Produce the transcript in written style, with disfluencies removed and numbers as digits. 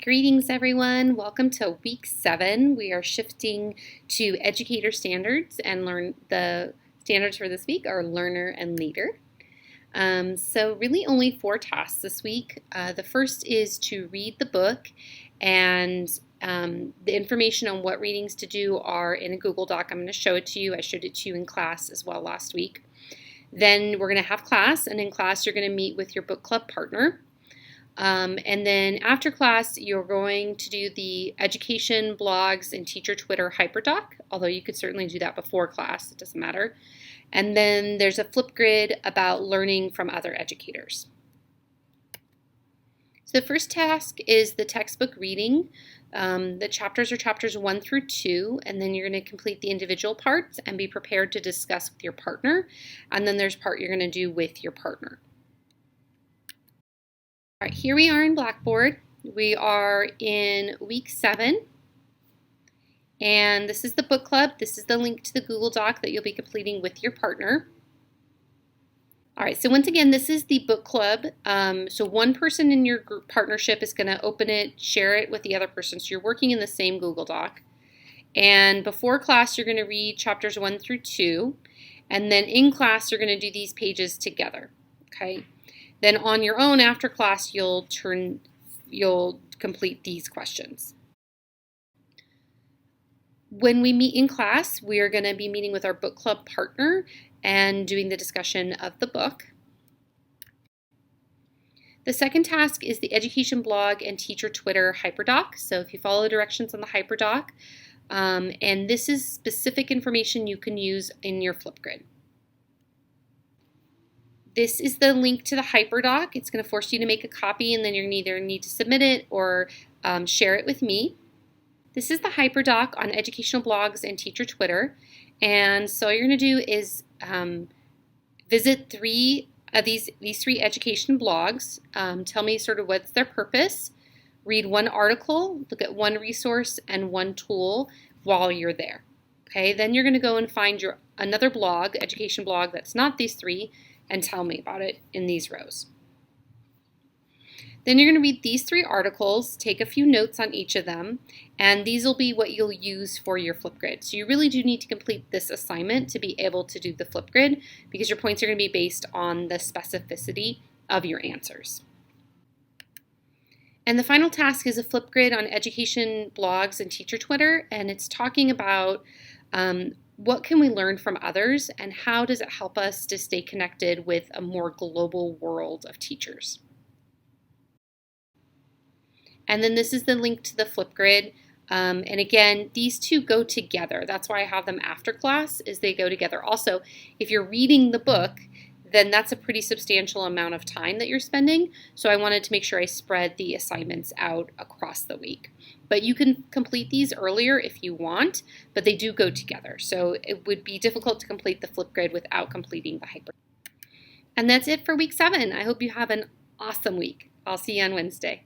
Greetings everyone, welcome to week 7. We are shifting to educator standards and the standards for this week are learner and leader. So really only 4 tasks this week. The first is to read the book, and the information on what readings to do are in a Google Doc. I'm going to show it to you. I showed it to you in class as well last week. Then we're going to have class, and in class you're going to meet with your book club partner. And then after class, you're going to do the education blogs and teacher Twitter hyperdoc, although you could certainly do that before class, it doesn't matter. And then there's a flip grid about learning from other educators. So the first task is the textbook reading. The chapters are chapters 1 through 2, and then you're going to complete the individual parts and be prepared to discuss with your partner. And then there's part you're going to do with your partner. All right, here we are in Blackboard. We are in week 7, and this is the book club. This is the link to the Google Doc that you'll be completing with your partner. All right, so once again, this is the book club. So one person in your group partnership is going to open it, share it with the other person. So you're working in the same Google Doc. And before class, you're going to read chapters 1 through 2. And then in class, you're going to do these pages together, okay? Then on your own after class, you'll complete these questions. When we meet in class, we are going to be meeting with our book club partner and doing the discussion of the book. The second task is the education blog and teacher Twitter hyperdoc. So if you follow the directions on the hyperdoc, and this is specific information you can use in your Flipgrid. This is the link to the hyperdoc. It's going to force you to make a copy, and then you're going to either need to submit it or share it with me. This is the hyperdoc on educational blogs and teacher Twitter. And so all you're going to do is visit 3 of these 3 education blogs. Tell me sort of what's their purpose. Read 1 article, look at 1 resource and 1 tool while you're there. Okay, then you're going to go and find another blog, education blog that's not these 3, and tell me about it in these rows. Then you're going to read these 3 articles, take a few notes on each of them, and these will be what you'll use for your Flipgrid. So you really do need to complete this assignment to be able to do the Flipgrid, because your points are going to be based on the specificity of your answers. And the final task is a Flipgrid on education blogs and teacher Twitter, and it's talking about what can we learn from others, and how does it help us to stay connected with a more global world of teachers? And then this is the link to the Flipgrid. And again, these 2 go together. That's why I have them after class, is they go together. Also, if you're reading the book, then that's a pretty substantial amount of time that you're spending. So I wanted to make sure I spread the assignments out across the week. But you can complete these earlier if you want, but they do go together. So it would be difficult to complete the Flipgrid without completing the hyper. And that's it for week 7. I hope you have an awesome week. I'll see you on Wednesday.